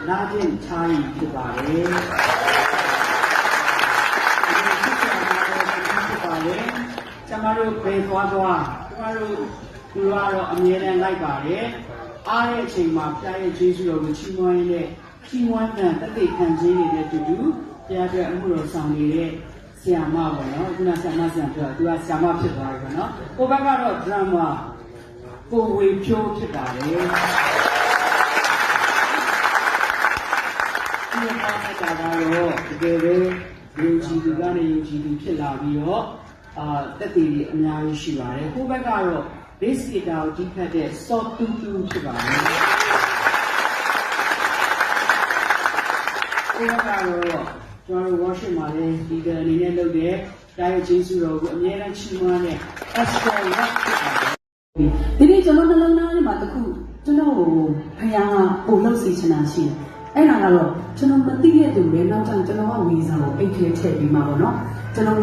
လာခြင်းထားရင်ဖြစ်ပါတယ်ကျမတို့ဘယ်သွားကျမတို့သူကတော့အမြဲတမ်းလိုက်ပါတယ်အားတဲ့အချိန်မှာဖျားရဲ့ကျေးဇူးတော်ကိုချီးမွမ်းရတဲ့ချီးမွမ်းတဲ့တသက်ခံခြင်းတွေနဲ့တူတူတရားပြအမှုတော်ဆောင်နေတဲ့ဆရာမပေါ့နော်ခုနဆရာမပြောသူကဆရာမဖြစ်သွားပြီပေါ့နော်ကိုဘက်ကတော့ drama ကိုဝေဖြိုးဖြစ်ပါတယ်ဒီမှာကတော့တကယ်ပဲယုံကြည်သူကနေယုံကြည်သူဖြစ်လာပြီးတော့တက်တည်တွေအများကြီးရှိပါတယ်ကိုဘက်ကတော့ basic data ကိုဒီဖက်တဲ့ soft 2ဖြစ်ပါတယ်ကိုဘက်ကတော့ကျွန်တော်တို့ workshop မှာလည်းဒီကအနေနဲ့လုပ်တဲ့တိုင်းကျေးဇူးတော်ကိုအများအားချီးမွမ်းတဲ့ extra work ဖြစ်ပါတယ်ဒီနေ့ကျွန်တော်နှလုံးသားထဲမှာတခုကျွန်တော်ကိုဖခင်ကပို့လို့စီချင်တာရှိတယ်အဲ့ဒါကတော့ကျွန်တော်မသိတဲ့သူပဲနောက်ကျကျွန်တော်ကဝေစာကိုအိတ်ထဲထည့်ပြီးမှာပေါ့နော်ကျွန်တော်